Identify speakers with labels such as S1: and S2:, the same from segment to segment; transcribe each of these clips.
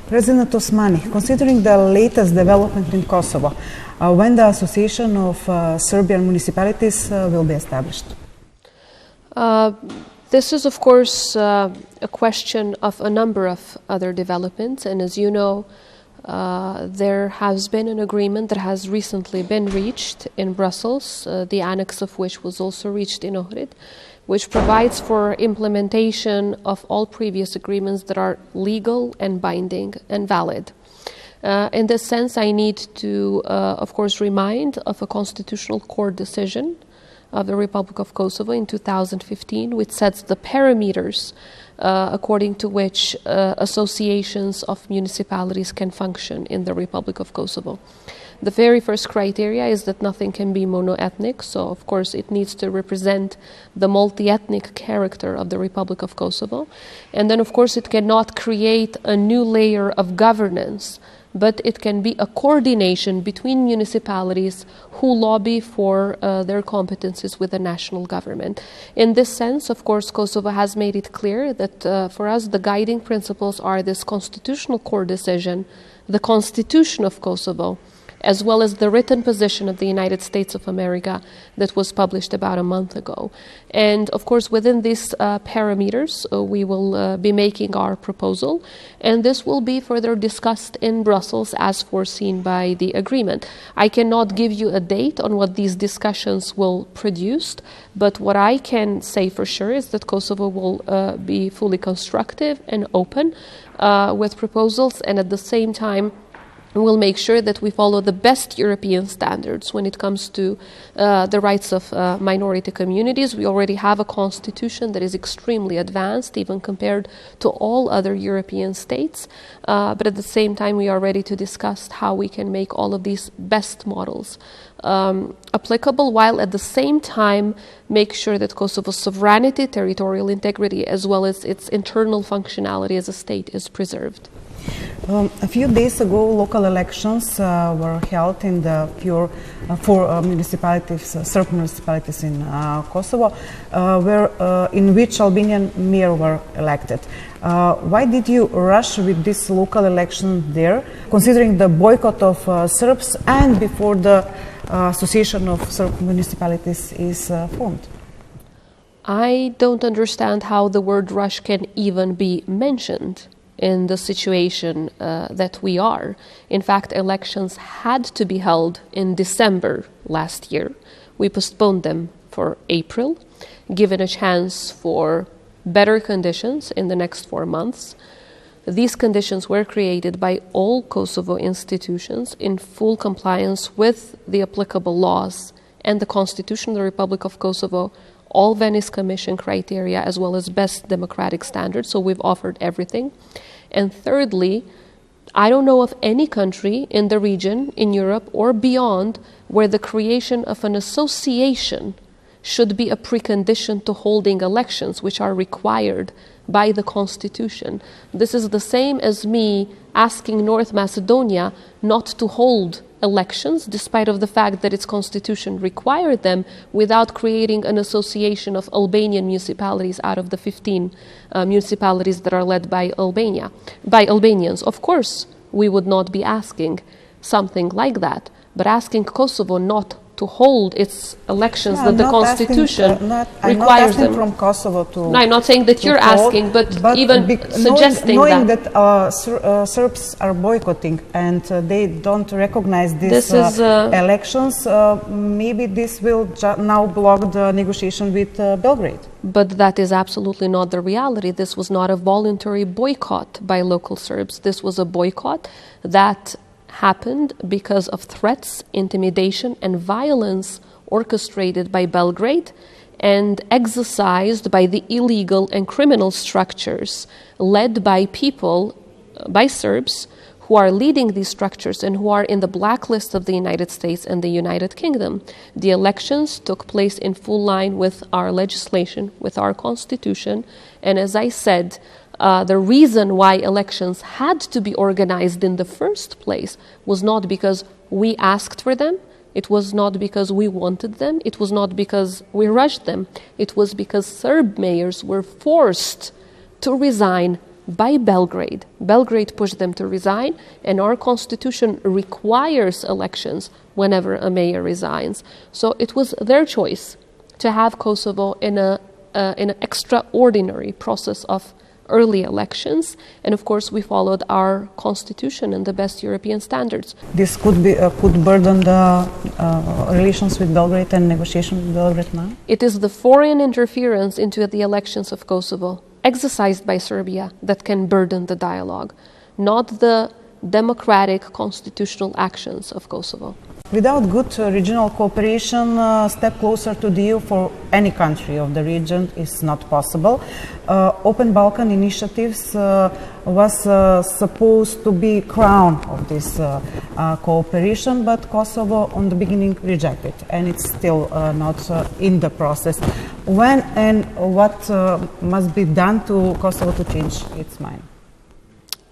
S1: President Osmani, considering the latest development in Kosovo, when the Association of Serbian Municipalities will be established?
S2: This is, of course, a question of a number of other developments, and as you know, there has been an agreement that has recently been reached in Brussels, the annex of which was also reached in Ohrid, which provides for implementation of all previous agreements that are legal and binding and valid. In this sense, I need to, of course, remind of a Constitutional Court decision of the Republic of Kosovo in 2015, which sets the parameters according to which associations of municipalities can function in the Republic of Kosovo. The very first criteria is that nothing can be mono-ethnic, so of course it needs to represent the multi-ethnic character of the Republic of Kosovo. And then of course it cannot create a new layer of governance, but it can be a coordination between municipalities who lobby for their competencies with the national government. In this sense, of course, Kosovo has made it clear that for us the guiding principles are this Constitutional Court decision, the Constitution of Kosovo, as well as the written position of the United States of America that was published about a month ago. And of course, within these parameters, we will be making our proposal, and this will be further discussed in Brussels as foreseen by the agreement. I cannot give you a date on what these discussions will produce, but what I can say for sure is that Kosovo will be fully constructive and open with proposals, and at the same time we'll make sure that we follow the best European standards when it comes to the rights of minority communities. We already have a constitution that is extremely advanced, even compared to all other European states. But at the same time, we are ready to discuss how we can make all of these best models applicable, while at the same time make sure that Kosovo's sovereignty, territorial integrity, as well as its internal functionality as a state is preserved.
S1: A few days ago, local elections were held in the four municipalities, Serb municipalities in Kosovo, in which Albanian mayor were elected. Why did you rush with this local election there, considering the boycott of Serbs and before the Association of Serb Municipalities is formed?
S2: I don't understand how the word rush can even be mentioned in the situation that we are. In fact, elections had to be held in December last year. We postponed them for April, given a chance for better conditions in the next 4 months. These conditions were created by all Kosovo institutions in full compliance with the applicable laws and the Constitution of the Republic of Kosovo, all Venice Commission criteria, as well as best democratic standards. So we've offered everything. And thirdly, I don't know of any country in the region, in Europe or beyond, where the creation of an association should be a precondition to holding elections, which are required by the Constitution. This is the same as me asking North Macedonia not to hold elections, despite of the fact that its constitution required them, without creating an association of Albanian municipalities out of the 15 municipalities that are led by Albanians. Of course, we would not be asking something like that, but asking Kosovo not to hold its elections that the Constitution requires them.
S1: From Kosovo to.
S2: No, I'm not saying that you're asking, but even suggesting
S1: knowing that Serbs are boycotting and they don't recognize these elections, maybe this will now block the negotiation with Belgrade.
S2: But that is absolutely not the reality. This was not a voluntary boycott by local Serbs. This was a boycott that happened because of threats, intimidation, and violence orchestrated by Belgrade and exercised by the illegal and criminal structures led by people, by Serbs, who are leading these structures and who are in the blacklist of the United States and the United Kingdom. The elections took place in full line with our legislation, with our constitution, and as I said, the reason why elections had to be organized in the first place was not because we asked for them, it was not because we wanted them, it was not because we rushed them, it was because Serb mayors were forced to resign by Belgrade. Belgrade pushed them to resign, and our constitution requires elections whenever a mayor resigns. So it was their choice to have Kosovo in an extraordinary process of early elections, and of course we followed our constitution and the best European standards.
S1: This could burden the relations with Belgrade and negotiations with Belgrade now?
S2: It is the foreign interference into the elections of Kosovo, exercised by Serbia, that can burden the dialogue, not the democratic constitutional actions of Kosovo.
S1: Without good regional cooperation, a step closer to the EU for any country of the region is not possible. Open Balkan initiatives was supposed to be crown of this cooperation, but Kosovo on the beginning rejected, and it's still not in the process. When and what must be done to Kosovo to change its mind?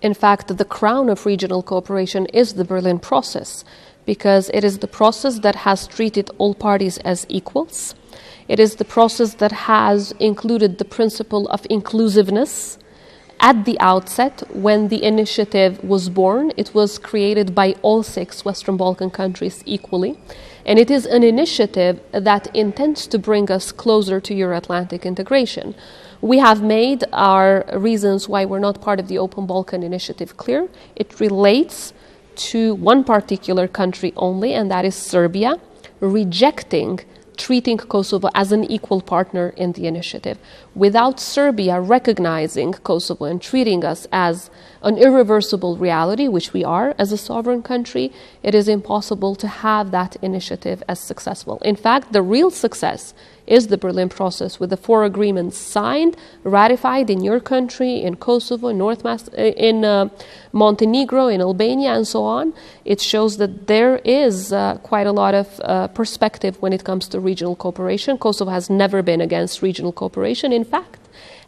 S2: In fact, the crown of regional cooperation is the Berlin process, because it is the process that has treated all parties as equals. It is the process that has included the principle of inclusiveness. At the outset, when the initiative was born, it was created by all 6 Western Balkan countries equally. And it is an initiative that intends to bring us closer to Euro-Atlantic integration. We have made our reasons why we're not part of the Open Balkan Initiative clear. It relates to one particular country only, and that is Serbia, rejecting treating Kosovo as an equal partner in the initiative. Without Serbia recognizing Kosovo and treating us as an irreversible reality, which we are as a sovereign country, it is impossible to have that initiative as successful. In fact, the real success is the Berlin process, with the 4 agreements signed, ratified in your country, in Kosovo, in Montenegro, in Albania, and so on. It shows that there is quite a lot of perspective when it comes to regional cooperation. Kosovo has never been against regional cooperation. In fact,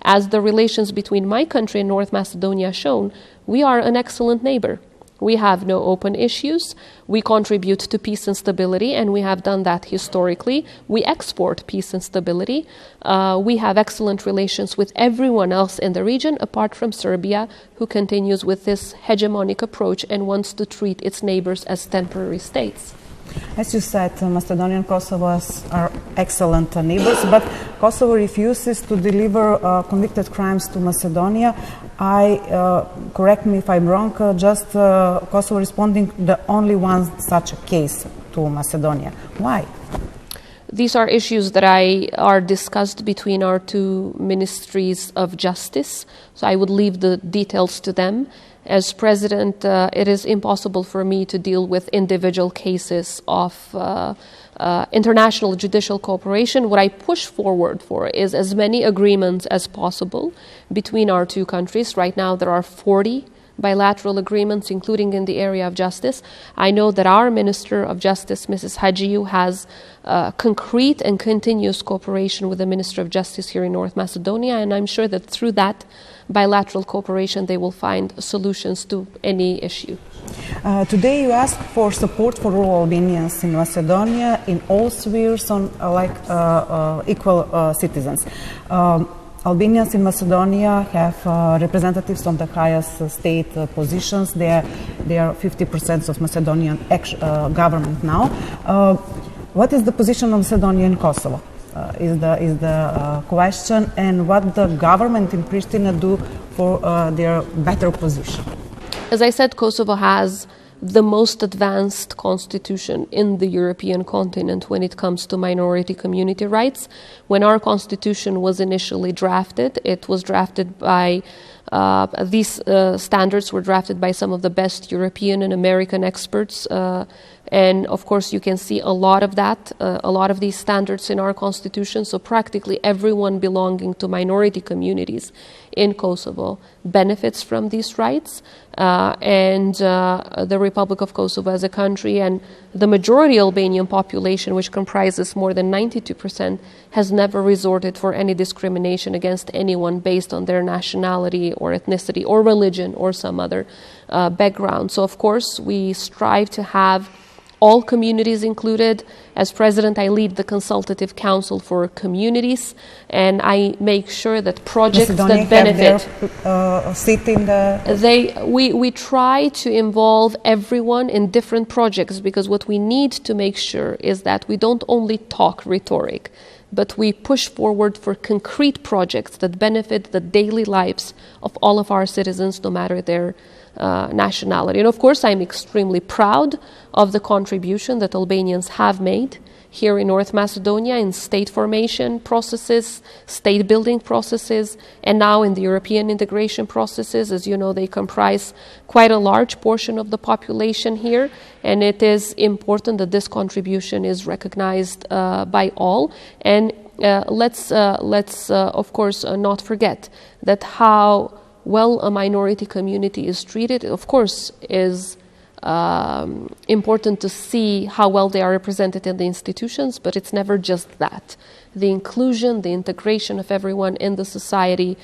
S2: as the relations between my country and North Macedonia shown, we are an excellent neighbor. We have no open issues. We contribute to peace and stability, and we have done that historically. We export peace and stability. We have excellent relations with everyone else in the region, apart from Serbia, who continues with this hegemonic approach and wants to treat its neighbors as temporary states.
S1: As you said, Macedonia and Kosovo are excellent neighbors, but Kosovo refuses to deliver convicted crimes to Macedonia. Correct me if I'm wrong, just Kosovo responding the only one such a case to Macedonia. Why?
S2: These are issues that are discussed between our 2 ministries of justice, so I would leave the details to them. As president, it is impossible for me to deal with individual cases of international judicial cooperation. What I push forward for is as many agreements as possible between our 2 countries. Right now, there are 40 bilateral agreements, including in the area of justice. I know that our Minister of Justice, Mrs. Hajiu, has concrete and continuous cooperation with the Minister of Justice here in North Macedonia, and I'm sure that through that bilateral cooperation they will find solutions to any issue.
S1: Today you ask for support for all Albanians in Macedonia in all spheres on equal citizens. Albanians in Macedonia have representatives on the highest state positions. They are 50% of Macedonian government now. What is the position of Macedonia and Kosovo? Is the question, and what the government in Pristina do for their better position?
S2: As I said, Kosovo has the most advanced constitution in the European continent when it comes to minority community rights. When our constitution was initially drafted, it was drafted by these standards were drafted by some of the best European and American experts. And of course, you can see a lot of that, a lot of these standards in our constitution. So practically everyone belonging to minority communities in Kosovo benefits from these rights. And the Republic of Kosovo as a country and the majority Albanian population, which comprises more than 92%, has never resorted for any discrimination against anyone based on their nationality or ethnicity or religion or some other background. So of course, we strive to have all communities included. As president, I lead the consultative council for communities, and I make sure that projects
S1: Macedonia
S2: that benefit.
S1: Sit in the.
S2: We try to involve everyone in different projects, because what we need to make sure is that we don't only talk rhetoric, but we push forward for concrete projects that benefit the daily lives of all of our citizens, no matter their nationality. And of course, I'm extremely proud of the contribution that Albanians have made here in North Macedonia in state formation processes, state building processes, and now in the European integration processes. As you know, they comprise quite a large portion of the population here, and it is important that this contribution is recognized by all. And let's of course not forget that how well a minority community is treated, of course, is important to see how well they are represented in the institutions, but it's never just that. The inclusion, the integration of everyone in the society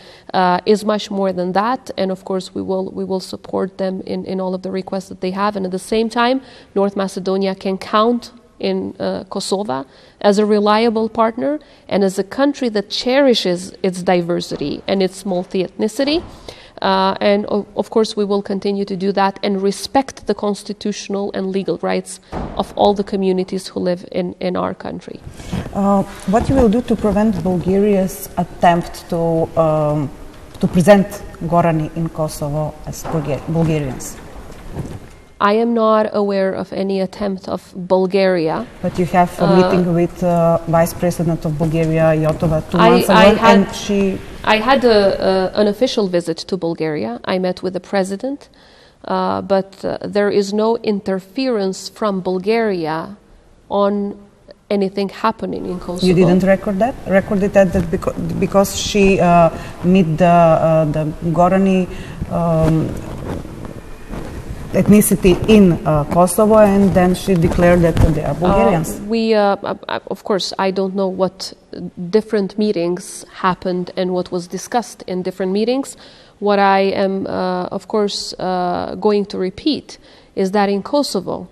S2: is much more than that, and of course we will support them in all of the requests that they have. And at the same time, North Macedonia can count in Kosovo as a reliable partner and as a country that cherishes its diversity and its multi-ethnicity. And of course, we will continue to do that and respect the constitutional and legal rights of all the communities who live in our country.
S1: What you will do to prevent Bulgaria's attempt to present Gorani in Kosovo as Bulgarians?
S2: I am not aware of any attempt of Bulgaria.
S1: But you have a meeting with Vice President of Bulgaria, Jotova, 2 months ago,
S2: I had an official visit to Bulgaria. I met with the president, but there is no interference from Bulgaria on anything happening in Kosovo.
S1: You didn't recorded that because she met the Gorani ethnicity in Kosovo, and then she declared that they are Bulgarians.
S2: Of course, I don't know what different meetings happened and what was discussed in different meetings. What I am, of course, going to repeat is that in Kosovo,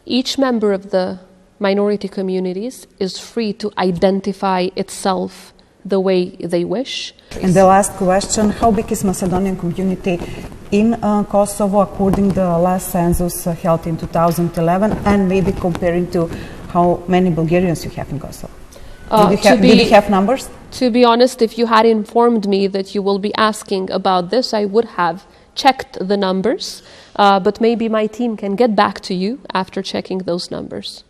S2: each member of the minority communities is free to identify itself the way they wish.
S1: And the last question, how big is Macedonian community in Kosovo according to the last census held in 2011, and maybe comparing to how many Bulgarians you have in Kosovo? Did you have numbers?
S2: To be honest, if you had informed me that you will be asking about this, I would have checked the numbers, but maybe my team can get back to you after checking those numbers.